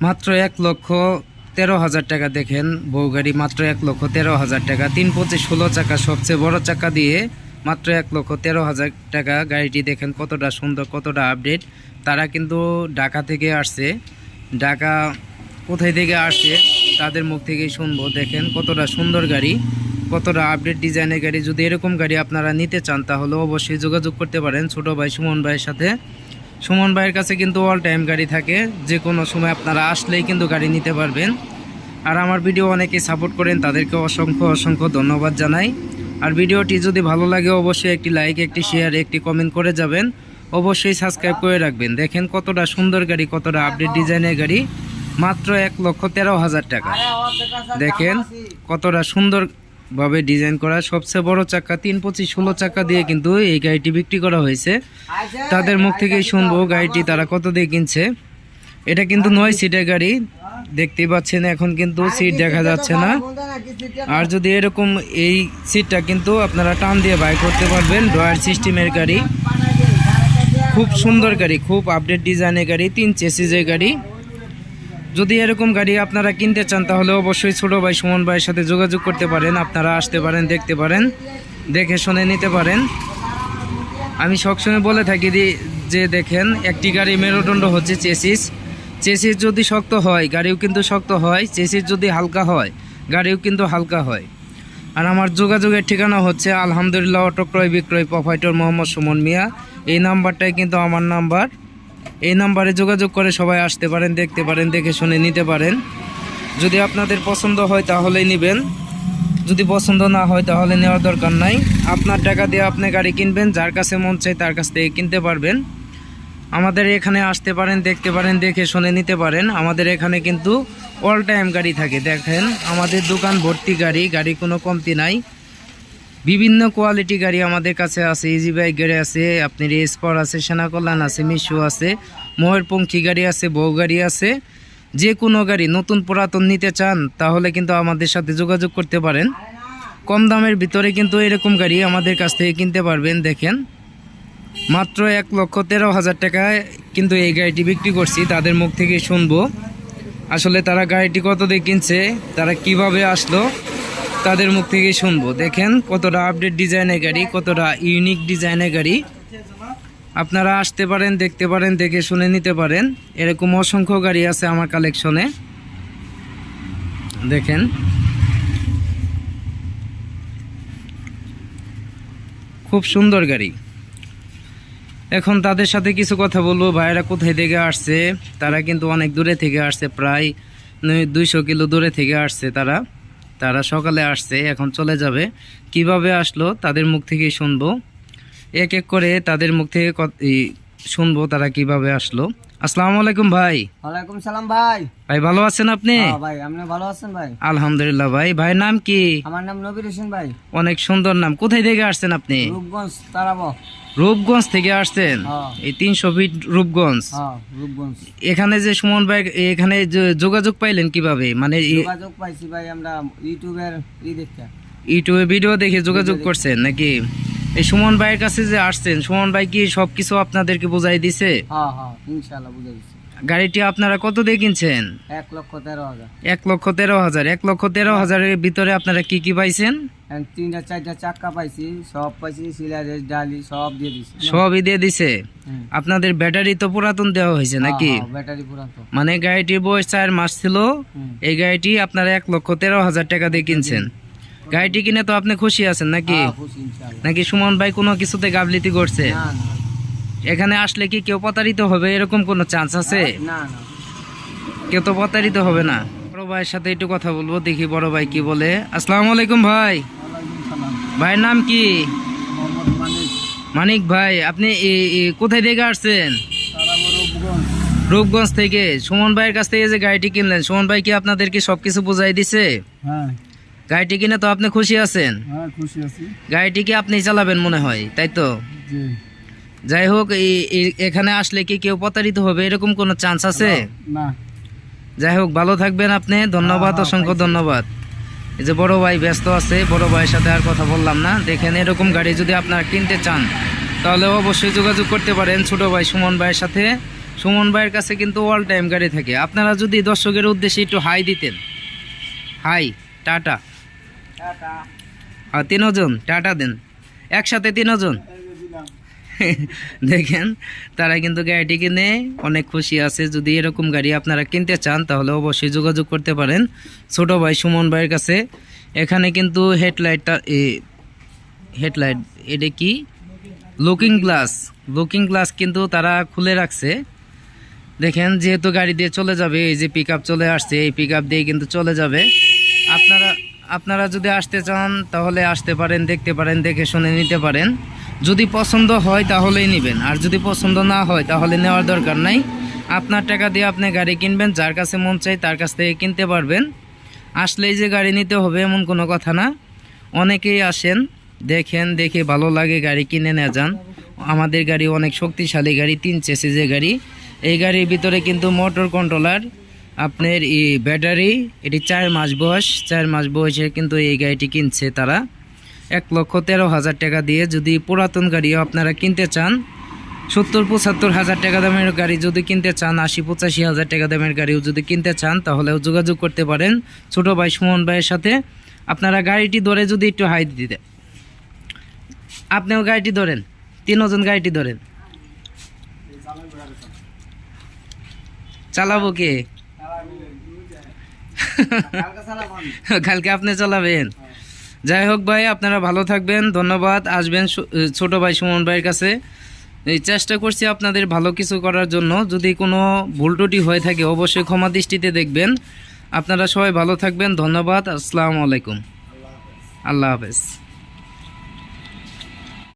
মাত্র ১,১৩,০০০ টাকা। দেখেন বউ গাড়ি মাত্র ১,১৩,০০০ টাকা। ৩/২৫ ১৬ চাকা সবচেয়ে বড় চাকা দিয়ে মাত্র ১,১৩,০০০ টাকা। গাড়িটি দেখেন কতটা সুন্দর, কতটা আপডেট। তারা কিন্তু ঢাকা থেকে আসছে। ঢাকা কোথায় থেকে আসছে তাদের মুখ থেকেই শুনবো। দেখেন কতটা সুন্দর গাড়ি, কতটা আপডেট ডিজাইনের গাড়ি। যদি এরকম গাড়ি আপনারা নিতে চান তাহলে অবশ্যই যোগাযোগ করতে পারেন ছোট ভাই সুমন ভাইয়ের সাথে। সুমন ভাইয়ের কাছে কিন্তু অল টাইম গাড়ি থাকে, যে কোনো সময় আপনারা আসলেই কিন্তু গাড়ি নিতে পারবেন। আর আমার ভিডিও অনেকেই সাপোর্ট করেন, তাদেরকে অসংখ্য অসংখ্য ধন্যবাদ জানাই। আর ভিডিওটি যদি ভালো লাগে অবশ্যই একটি লাইক, একটি শেয়ার, একটি কমেন্ট করে যাবেন। অবশ্যই সাবস্ক্রাইব করে রাখবেন। দেখেন কতটা সুন্দর গাড়ি, কতটা আপডেট ডিজাইনের গাড়ি, মাত্র ১,১৩,০০০ টাকা। দেখেন কতটা সুন্দরভাবে ডিজাইন করা, সবচেয়ে বড় চাকা ৩/২৫ ১৬ চাকা দিয়ে কিন্তু এই গাড়িটি বিক্রি করা হয়েছে। তাদের মুখ থেকেই শুনবো গাড়িটি তারা কত দিয়ে কিনছে। এটা কিন্তু ৯ সিটের গাড়ি, দেখতেই পাচ্ছেন। এখন কিন্তু সিট দেখা যাচ্ছে না। আর যদি এরকম এই সিটটা কিন্তু আপনারা টান দিয়ে বাই করতে পারবেন। ড্রয়ার সিস্টেমের গাড়ি, খুব সুন্দর গাড়ি, খুব আপডেট ডিজাইনের গাড়ি, 3 চেসিসের গাড়ি। যদি এরকম গাড়ি আপনারা কিনতে চান তাহলে অবশ্যই ছোট ভাই সুমন ভাইয়ের সাথে যোগাযোগ করতে পারেন। আপনারা আসতে পারেন, দেখতে পারেন, দেখে শুনে নিতে পারেন। আমি সবসময় বলে থাকি যে দেখেন একটি গাড়ি মেরুদণ্ড হচ্ছে চেসিস। চেসিস যদি শক্ত হয় গাড়িও কিন্তু শক্ত হয়, চেসিস যদি হালকা হয় গাড়িও কিন্তু হালকা হয়। আর আমার যোগাযোগের ঠিকানা হচ্ছে আলহামদুলিল্লাহ অটো ক্রয় বিক্রয় প্রোপাইটর মোহাম্মদ সুমন মিয়া। এই নাম্বারটাই কিন্তু আমার নাম্বার। এই নাম্বারে যোগাযোগ করে সবাই আসতে পারেন, দেখতে পারেন, দেখে শুনে নিতে পারেন। যদি আপনাদের পছন্দ হয় তাহলেই নেবেন, যদি পছন্দ না হয় তাহলে নেওয়ার দরকার নাই। আপনার টাকা দিয়ে আপনি গাড়ি কিনবেন, যার কাছে মন চাই তার কাছ থেকে কিনতে পারবেন। আমাদের এখানে আসতে পারেন, দেখতে পারেন, দেখে শুনে নিতে পারেন। আমাদের এখানে কিন্তু অল টাইম গাড়ি থাকে। দেখেন আমাদের দোকান ভর্তি গাড়ি, গাড়ি কোনো কমতি নাই। বিভিন্ন কোয়ালিটি গাড়ি আমাদের কাছে আছে। ইজি বাইক গাড়ি আছে, আপনার স্পর আছে, সেনা কল্যাণ আছে, মিশু আছে, ময়ূরপঙ্খী গাড়ি আছে, বউ গাড়ি আছে। যে কোনো গাড়ি নতুন পুরাতন নিতে চান তাহলে কিন্তু আমাদের সাথে যোগাযোগ করতে পারেন। কম দামের ভিতরে কিন্তু এরকম গাড়ি আমাদের কাছ থেকে কিনতে পারবেন। দেখেন মাত্র ১,১৩,০০০ টাকায় কিন্তু এই গাড়িটি বিক্রি করছি। তাদের মুখ থেকে শুনবো আসলে তারা গাড়িটি কত দিয়ে কিনছে, তারা কিভাবে আসলো, তাদের মুখ থেকে শুনবো। দেখেন কতটা আপডেট ডিজাইনের গাড়ি, কতটা ইউনিক ডিজাইনের গাড়ি। আপনারা আসতে পারেন, দেখতে পারেন, দেখে শুনে নিতে পারেন। এরকম অসংখ্য গাড়ি আছে আমার কালেকশনে। দেখেন খুব সুন্দর গাড়ি। এখন তাদের সাথে কিছু কথা বলবো। ভাইয়েরা কোথায় থেকে আসছে, তারা কিন্তু অনেক দূরে থেকে আসছে, প্রায় ২০০ কিলো দূরে থেকে আসছে। তারা সকালে আসছে, এখন চলে যাবে। কিভাবে আসলো তাদের মুখ থেকেই শুনবো, এক এক করে তাদের মুখ থেকে শুনবো তারা কিভাবে আসলো। আসসালামু আলাইকুম ভাই। ওয়ালাইকুম সালাম ভাই। ভাই ভালো আছেন আপনি? হ্যাঁ ভাই, আপনি ভালো আছেন ভাই? আলহামদুলিল্লাহ ভাই। ভাইয়ের নাম কি? আমার নাম নবীর হোসেন ভাই। অনেক সুন্দর নাম। কোথায় থেকে আসছেন আপনি? রূপগঞ্জ তারাবো। রূপগঞ্জ থেকে আসছেন? এই 300 ফিট রূপগঞ্জ। রূপগঞ্জ। এখানে যে সুমন ভাই, এখানে যোগাযোগ পাইলেন কিভাবে? মানে যোগাযোগ পাইছি ভাই আমরা ইউটিউবের ইউটিউবে ভিডিও দেখে যোগাযোগ করছেন নাকি? এই সুমন ভাইয়ের কাছে যে আসছেন, সুমন ভাই কি সবকিছু আপনাদেরকে বুঝাই দিছে? হ্যাঁ ইনশাআল্লাহ বুঝাই দিছে। গাড়িটি আপনারা কত দিয়ে কিনছেন? ১,১৩,০০০। ১,১৩,০০০। ১,১৩,০০০-এর ভিতরে আপনারা কি কি পাইছেন? ৩টা 4টা চাক্কা পাইছি, সব পাইছি, সিলারের ডালি সব দিয়ে দিছে। সবই দিয়ে দিছে। আপনাদের ব্যাটারি তো পুরাতন দেওয়া হয়েছে নাকি? ব্যাটারি পুরাতন। মানে গাড়িটির বয়স 4 মাস ছিল। এই গাড়িটি আপনারা ১,১৩,০০০ টাকা দিয়ে কিনছেন। গাড়িটি কিনে তো আপনি খুশি আছেন নাকি? নাকি সুমন ভাই কোনো কিছুতে গাফলিতি করছে? এখানে আসলে কি কেউ প্রতারিত হবে এরকম কোনো চান্স আছে? না, কেউ তো প্রতারিত হবে না। বড় ভাইয়ের সাথে একটু কথা বলবো, দেখি বড় ভাই কি বলে। আসসালামু আলাইকুম ভাই। ভাইয়ের নাম কি? মানিক ভাই। আপনি কোথায় থেকে আসছেন? রূপগঞ্জ থেকে। সুমন ভাইয়ের কাছ থেকে যে গাড়িটি কিনলেন, সুমন ভাই কি আপনাদেরকে সবকিছু বুঝাই দিছে? হ্যাঁ। গাড়িটি কিনে তো আপনি খুশি আছেন? হ্যাঁ খুশি আছি। গাড়িটি কি আপনি চালাবেন মনে হয়, তাই তো? জি। যাই হোক, এখানে আসলে কি কেউ প্রতারিত হবে এরকম কোনো চান্স আছে? না। যাই হোক, ভালো থাকবেন আপনি। ধন্যবাদ, অসংখ্য ধন্যবাদ। এই যে বড় ভাই ব্যস্ত আছে, বড় ভাইয়ের সাথে আর কথা বললাম না। দেখেন এরকম গাড়ি যদি আপনারা কিনতে চান তাহলে অবশ্যই যোগাযোগ করতে পারেন ছোট ভাই সুমন ভাইয়ের সাথে। সুমন ভাইয়ের কাছে কিন্তু অল টাইম গাড়ি থাকে। আপনারা যদি দর্শকের উদ্দেশ্যে একটু হাই দিতেন, হাই টাটা, টাটা। আর তিনজন টাটা দেন একসাথে, তিনজন দেখেন তারা কিন্তু গাড়িটি কিনে অনেক খুশি আছে। যদি এরকম গাড়ি আপনারা কিনতে চান তাহলে অবশ্যই যোগাযোগ করতে পারেন ছোট ভাই সুমন ভাইয়ের কাছে। এখানে কিন্তু হেডলাইটটা হেডলাইট এটা কি লুকিং গ্লাস কিন্তু তারা খুলে রাখছে। দেখেন যেহেতু গাড়ি দিয়ে চলে যাবে, এই যে পিক আপ চলে আসছে, এই পিক আপ দিয়ে কিন্তু চলে যাবে। আপনারা যদি আসতে চান তাহলে আসতে পারেন, দেখতে পারেন, দেখে শুনে নিতে পারেন। যদি পছন্দ হয় তাহলেই নেবেন, আর যদি পছন্দ না হয় তাহলে নেওয়ার দরকার নাই। আপনার টাকা দিয়ে আপনি গাড়ি কিনবেন, যার কাছে মন চাই তার কাছ থেকে কিনতে পারবেন। আসলেই যে গাড়ি নিতে হবে এমন কোনো কথা না। অনেকেই আসেন, দেখেন, দেখে ভালো লাগে গাড়ি কিনে নিয়ে যান। আমাদের গাড়ি অনেক শক্তিশালী গাড়ি, 3 চেসিসের গাড়ি। এই গাড়ির ভিতরে কিন্তু মোটর কন্ট্রোলার, আপনার এই ব্যাটারি, এটি 4 মাস বয়স, 4 মাস বয়সে কিন্তু এই গাড়িটি কিনছে তারা 1,13,000 টাকা দিয়ে। যদি পুরাতন গাড়িও আপনারা কিনতে চান, 70-75,000 টাকা দামের গাড়ি যদি কিনতে চান, 80-85,000 টাকা দামের গাড়িও যদি কিনতে চান তাহলেও যোগাযোগ করতে পারেন ছোট ভাই সুমন ভাইয়ের সাথে। আপনারা গাড়িটি ধরে যদি একটু হাই দিতে, আপনিও গাড়িটি ধরেন, তিনজন গাড়িটি ধরেন। চালাবো কে? কালকে চালাবো আমি। কালকে আপনি চালাবেন? যাই হোক ভাই, আপনারা ভালো থাকবেন, ধন্যবাদ। আসবেন ছোট ভাই সুমন ভাইয়ের কাছে। এই চেষ্টা করছি আপনাদের ভালো কিছু করার জন্য। যদি কোনো ভুল ত্রুটি হয়ে থাকে অবশ্যই ক্ষমা দৃষ্টিতে দেখবেন। আপনারা সবাই ভালো থাকবেন, ধন্যবাদ। আসসালামু আলাইকুম, আল্লাহ হাফেজ।